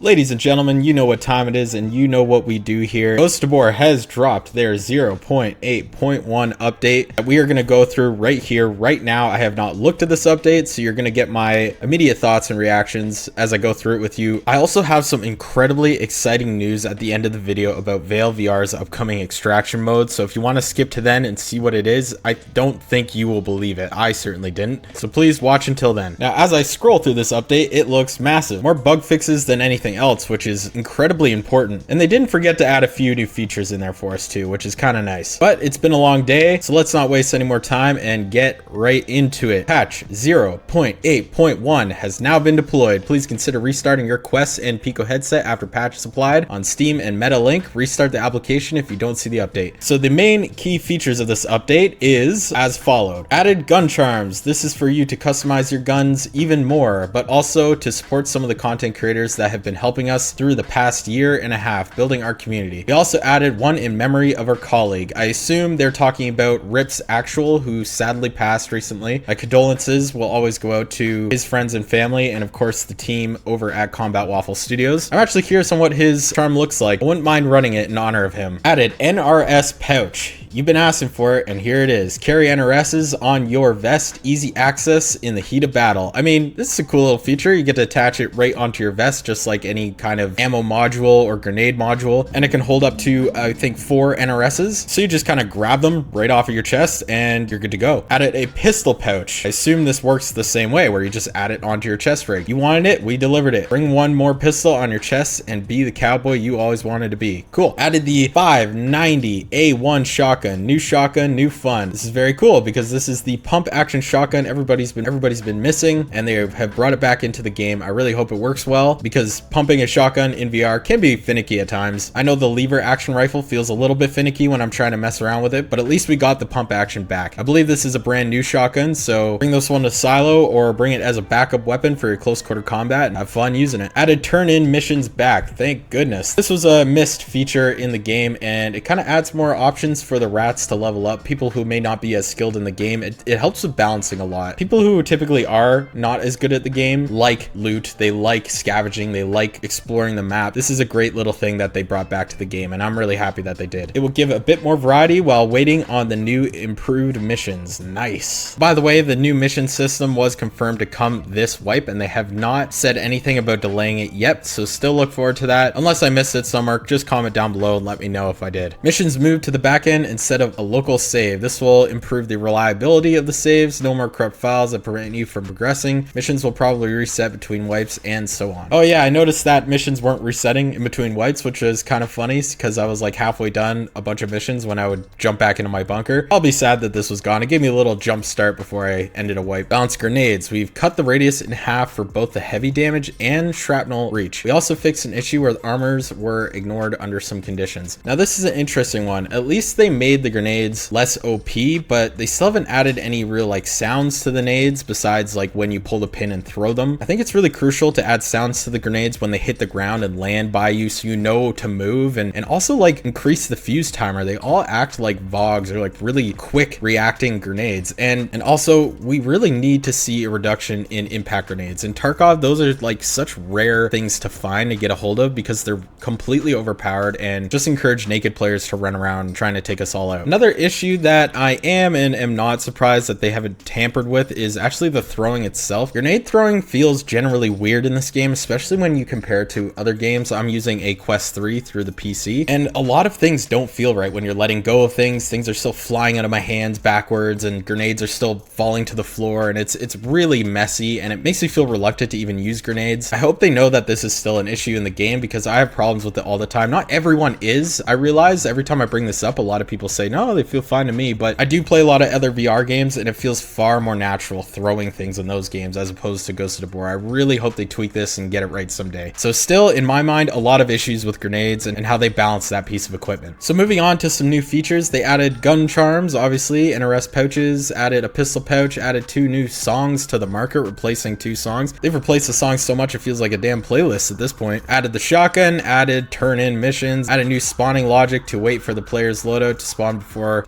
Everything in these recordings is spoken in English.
Ladies and gentlemen, you know what time it is and you know what we do here. Tabor has dropped their 0.8.1 update that we are going to go through right here, right now. I have not looked at this update, so you're going to get my immediate thoughts and reactions as I go through it with you. I also have some incredibly exciting news at the end of the video about Veil VR's upcoming extraction mode, so if you want to skip to then and see what it is, I don't think you will believe it. I certainly didn't, so please watch until then. Now, as I scroll through this update, it looks massive. More bug fixes than anything else, which is incredibly important. And they didn't forget to add a few new features in there for us too, which is kind of nice. But it's been a long day, so let's not waste any more time and get right into it. Patch 0.8.1 has now been deployed. Please consider restarting your Quest and Pico headset after patch is applied on Steam and MetaLink. Restart the application if you don't see the update. So the main key features of this update is as followed. Added gun charms. This is for you to customize your guns even more, but also to support some of the content creators that have been helping us through the past year and a half building our community. We also added one in memory of our colleague. I assume they're talking about Rip's Actual, who sadly passed recently. My condolences will always go out to his friends and family, and of course the team over at Combat Waffle Studios. I'm actually curious on what his charm looks like. I wouldn't mind running it in honor of him. Added NRS pouch. You've been asking for it, and here it is. Carry NRSs on your vest, easy access in the heat of battle. I mean, this is a cool little feature. You get to attach it right onto your vest, just like any kind of ammo module or grenade module, and it can hold up to, I think, 4 NRSs. So you just kind of grab them right off of your chest, and you're good to go. Added a pistol pouch. I assume this works the same way, where you just add it onto your chest rig. You wanted it, we delivered it. Bring one more pistol on your chest and be the cowboy you always wanted to be. Cool. Added the 590 A1 shotgun. New shotgun, new fun. This is very cool because this is the pump action shotgun everybody's been missing, and they have brought it back into the game. I really hope it works well because pumping a shotgun in VR can be finicky at times. I know the lever action rifle feels a little bit finicky when I'm trying to mess around with it, but at least we got the pump action back. I believe this is a brand new shotgun, so bring this one to silo or bring it as a backup weapon for your close quarter combat and have fun using it. Added turn-in missions back. Thank goodness. This was a missed feature in the game, and it kind of adds more options for the rats to level up. People who may not be as skilled in the game, it helps with balancing a lot. People who typically are not as good at the game like loot, they like scavenging, they like exploring the map. This is a great little thing that they brought back to the game, and I'm really happy that they did. It will give a bit more variety while waiting on the new improved missions. Nice. By the way, the new mission system was confirmed to come this wipe, and they have not said anything about delaying it yet, so still look forward to that. Unless I missed it somewhere, just comment down below and let me know if I did. Missions moved to the back end instead of a local save. This will improve the reliability of the saves. No more corrupt files that prevent you from progressing. Missions will probably reset between wipes and so on. Oh yeah, I noticed that missions weren't resetting in between wipes, which was kind of funny because I was like halfway done a bunch of missions when I would jump back into my bunker. I'll be sad that this was gone. It gave me a little jump start before I ended a wipe. Balanced grenades. We've cut the radius in half for both the heavy damage and shrapnel reach. We also fixed an issue where the armors were ignored under some conditions. Now this is an interesting one. At least they made the grenades less OP, but they still haven't added any real like sounds to the nades besides like when you pull the pin and throw them. I think it's really crucial to add sounds to the grenades when they hit the ground and land by you so you know to move, and also like increase the fuse timer. They all act like VOGs or like really quick reacting grenades, and also we really need to see a reduction in impact grenades. In Tarkov, those are like such rare things to find to get a hold of because they're completely overpowered and just encourage naked players to run around trying to take us all out. Another issue that I am and am not surprised that they haven't tampered with is actually the throwing itself. Grenade throwing feels generally weird in this game, especially when you compare it to other games. I'm using a Quest 3 through the PC, and a lot of things don't feel right when you're letting go of things. Things are still flying out of my hands backwards, and grenades are still falling to the floor, and it's really messy, and it makes me feel reluctant to even use grenades. I hope they know that this is still an issue in the game because I have problems with it all the time. Not everyone is. I realize every time I bring this up, a lot of people say, no, they feel fine to me, but I do play a lot of other VR games, and it feels far more natural throwing things in those games as opposed to Ghost of Tabor. I really hope they tweak this and get it right someday. So still, in my mind, a lot of issues with grenades and how they balance that piece of equipment. So moving on to some new features, they added gun charms, obviously, NRS pouches, added a pistol pouch, added 2 new songs to the market, replacing 2 songs. They've replaced the songs so much it feels like a damn playlist at this point. Added the shotgun, added turn-in missions, added new spawning logic to wait for the player's loadout to spawn before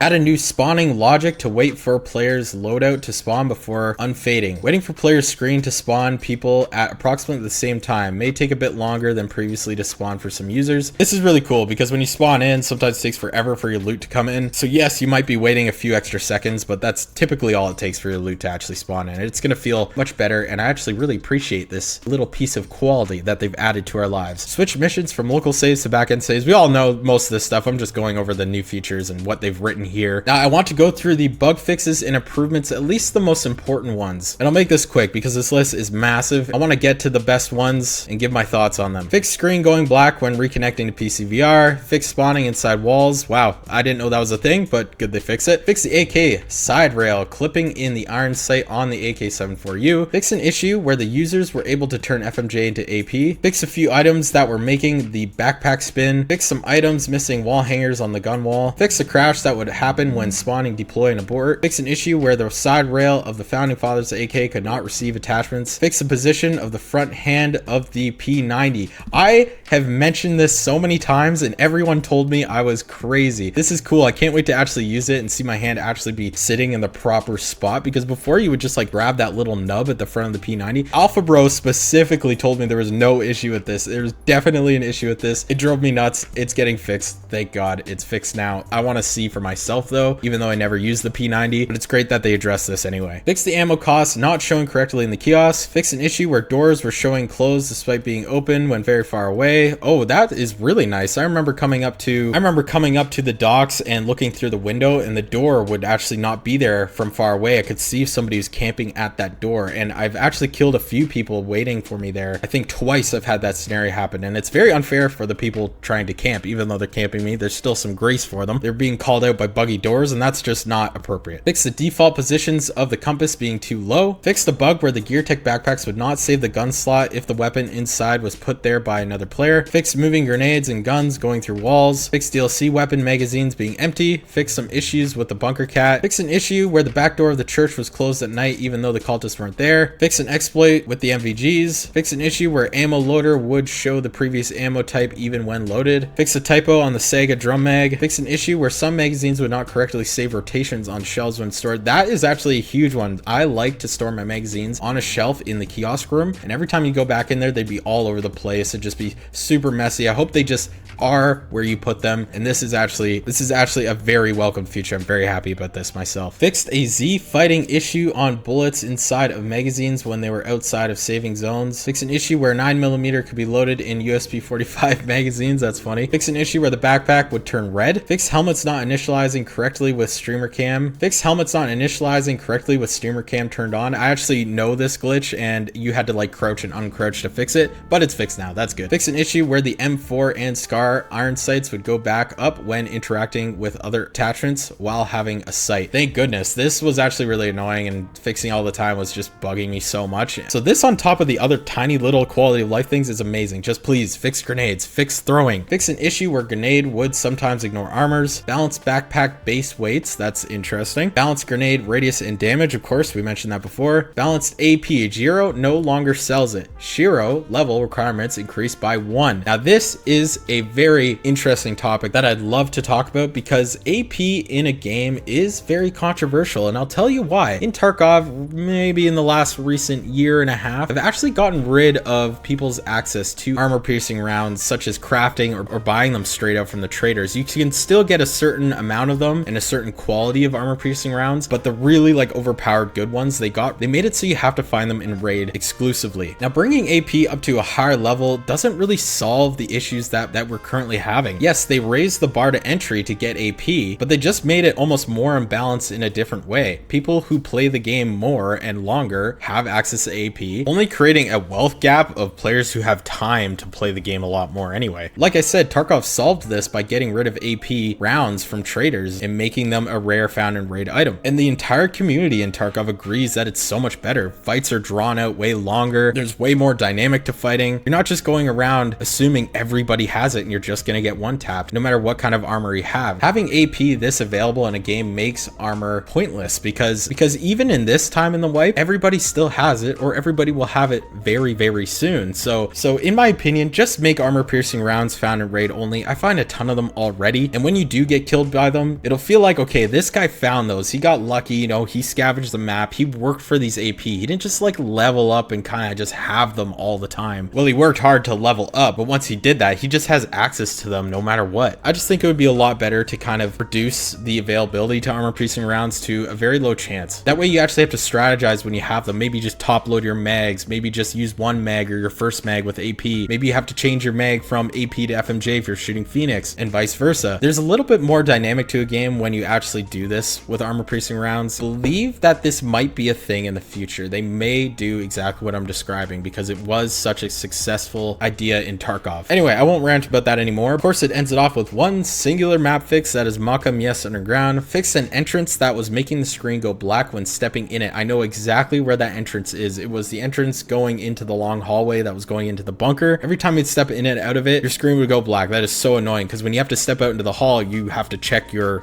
unfading. Waiting for player's screen to spawn people at approximately the same time may take take a bit longer than previously to spawn for some users. This is really cool because when you spawn in, sometimes it takes forever for your loot to come in. So yes, you might be waiting a few extra seconds, but that's typically all it takes for your loot to actually spawn in. It's going to feel much better, and I actually really appreciate this little piece of quality that they've added to our lives. Switch missions from local saves to backend saves. We all know most of this stuff. I'm just going over the new features and what they've written here. Now I want to go through the bug fixes and improvements, at least the most important ones. And I'll make this quick because this list is massive. I want to get to the best ones and give my thoughts on them. Fix screen going black when reconnecting to PCVR. Fix spawning inside walls. Wow, I didn't know that was a thing, but good they fix it. Fix the AK side rail clipping in the iron sight on the AK-74U. Fix an issue where the users were able to turn FMJ into AP. Fix a few items that were making the backpack spin. Fix some items missing wall hangers on the gun wall. Fix a crash that would happen when spawning, deploy, and abort. Fix an issue where the side rail of the Founding Fathers AK could not receive attachments. Fix the position of the front hand of the P90. I have mentioned this so many times and everyone told me I was crazy. This is cool. I can't wait to actually use it and see my hand actually be sitting in the proper spot, because before you would just like grab that little nub at the front of the P90. Alpha Bro specifically told me there was no issue with this. There's definitely an issue with this. It drove me nuts. It's getting fixed. Thank God it's fixed now. I want to see for myself though, even though I never used the P90, but it's great that they addressed this anyway. Fix the ammo cost not showing correctly in the kiosk. Fix an issue where doors were showing closed despite being open when very far away. Oh, that is really nice. I remember coming up to the docks and looking through the window, and the door would actually not be there from far away. I could see if somebody was camping at that door, and I've actually killed a few people waiting for me there. I think twice I've had that scenario happen, and it's very unfair for the people trying to camp. Even though they're camping me, there's still some grace for them. They're being called out by buggy doors, and that's just not appropriate. Fix the default positions of the compass being too low. Fix the bug where the gear tech backpacks would not save the gun slot if the weapon inside was put there by another player. Fix moving grenades and guns going through walls. Fix DLC weapon magazines being empty. Fix some issues with the bunker cat. Fix an issue where the back door of the church was closed at night even though the cultists weren't there. Fix an exploit with the MVGs. Fix an issue where ammo loader would show the previous ammo type even when loaded. Fix a typo on the Sega drum mag. Fix an issue where some magazines would not correctly save rotations on shelves when stored. That is actually a huge one. I like to store my magazines on a shelf in the kiosk room, and every time you go back in there, they'd be all over the place. It'd just be super messy. I hope they just are where you put them, and this is actually a very welcome feature. I'm very happy about this myself. Fixed a Z fighting issue on bullets inside of magazines when they were outside of saving zones. Fix an issue where 9mm could be loaded in USB 45 magazines. That's funny. Fix an issue where the backpack would turn red. Fix helmets not initializing correctly with streamer cam. Fix helmets not initializing correctly with streamer cam turned on. I actually know this glitch, and you had to like crouch and uncrouch to fix it, but it's fixed now. That's good. Fix an issue where the M4 and SCAR iron sights would go back up when interacting with other attachments while having a sight. Thank goodness. This was actually really annoying, and fixing all the time was just bugging me so much. So this on top of the other tiny little quality of life things is amazing. Just please fix grenades, fix throwing. Fix an issue where grenade would sometimes ignore armors. Balance backpack base weights. That's interesting. Balance grenade radius and damage. Of course, we mentioned that before. Balanced AP. Jiro no longer sells it. Shiro level requirements increased by 1. Now this is a very interesting topic that I'd love to talk about, because AP in a game is very controversial, and I'll tell you why. In Tarkov, maybe in the last recent year and a half, I've actually gotten rid of people's access to armor piercing rounds, such as crafting or buying them straight out from the traders. You can still get a certain amount of them and a certain quality of armor piercing rounds, but the really like overpowered good ones, they made it so you have to find them in raid exclusively. Now bringing AP up to a higher level doesn't really solve the issues that we're currently having. Yes, they raised the bar to entry to get AP, but they just made it almost more imbalanced in a different way. People who play the game more and longer have access to AP, only creating a wealth gap of players who have time to play the game a lot more anyway. Like I said, Tarkov solved this by getting rid of AP rounds from traders and making them a rare found in raid item. And the entire community in Tarkov agrees that it's so much better. Fights are drawn out way longer. There's way more dynamic to fighting. You're not just going around assuming everybody has it and you're just gonna get one tapped, no matter what kind of armor you have. Having AP this available in a game makes armor pointless, because even in this time in the wipe, everybody still has it, or everybody will have it very, very soon. So in my opinion, just make armor piercing rounds found in raid only. I find a ton of them already, and when you do get killed by them, it'll feel like, okay, this guy found those. He got lucky, you know, he scavenged the map, he worked for these AP. He didn't just like level up and kind of just have them all the time. time. Well, he worked hard to level up, but once he did that, he just has access to them no matter what. I just think it would be a lot better to kind of reduce the availability to armor piercing rounds to a very low chance. That way you actually have to strategize when you have them. Maybe just top load your mags, maybe just use one mag or your first mag with AP. Maybe you have to change your mag from AP to FMJ if you're shooting Phoenix, and vice versa. There's a little bit more dynamic to a game when you actually do this with armor piercing rounds. I believe that this might be a thing in the future. They may do exactly what I'm describing because it was such a successful idea in Tarkov. Anyway, I won't rant about that anymore. Of course, it ends it off with one singular map fix, that is Maka Mies Underground. Fixed an entrance that was making the screen go black when stepping in it. I know exactly where that entrance is. It was the entrance going into the long hallway that was going into the bunker. Every time you'd step in and out of it, your screen would go black. That is so annoying because when you have to step out into the hall, you have to check your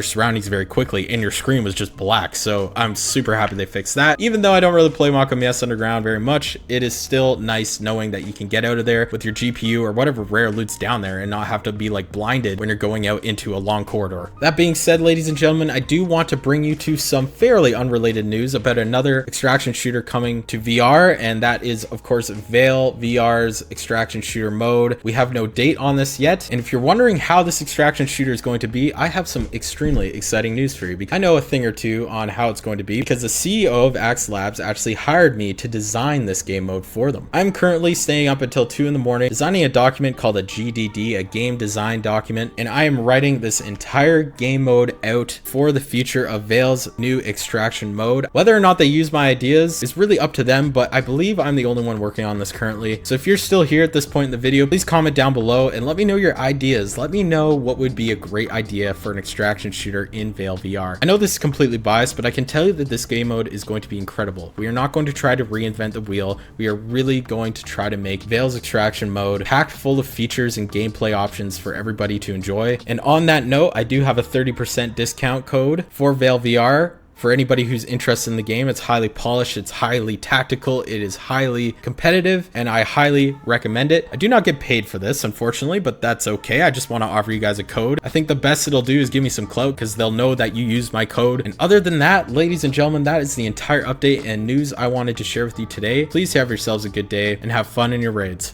surroundings very quickly, and your screen was just black. So I'm super happy they fixed that. Even though I don't really play Maka Mies Underground very much, it is still nice knowing that you can get out of there with your GPU or whatever rare loot's down there and not have to be like blinded when you're going out into a long corridor. That being said, ladies and gentlemen, I do want to bring you to some fairly unrelated news about another extraction shooter coming to VR, and that is of course Vale VR's extraction shooter mode. We have no date on this yet, and if you're wondering how this extraction shooter is going to be, I have some extremely exciting news for you because I know a thing or two on how it's going to be because the CEO of Axe Labs actually hired me to design this game mode for them. I'm currently staying up until 2 in the morning designing a document called a GDD, a game design document, and I am writing this entire game mode out for the future of Vale's new extraction mode. Whether or not they use my ideas is really up to them, but I believe I'm the only one working on this currently. So if you're still here at this point in the video, please comment down below and let me know your ideas. Let me know what would be a great idea for an extraction shooter in Vale VR. I know this is completely biased, but I can tell you that this game mode is going to be incredible. We are not going to try to reinvent the wheel. We are really going to try to make Vale's extraction mode packed full of features and gameplay options for everybody to enjoy. And on that note, I do have a 30% discount code for Vale VR. For anybody who's interested in the game, it's highly polished, it's highly tactical, it is highly competitive, and I highly recommend it. I do not get paid for this, unfortunately, but that's okay. I just want to offer you guys a code. I think the best it'll do is give me some clout because they'll know that you used my code. And other than that, ladies and gentlemen, that is the entire update and news I wanted to share with you today. Please have yourselves a good day and have fun in your raids.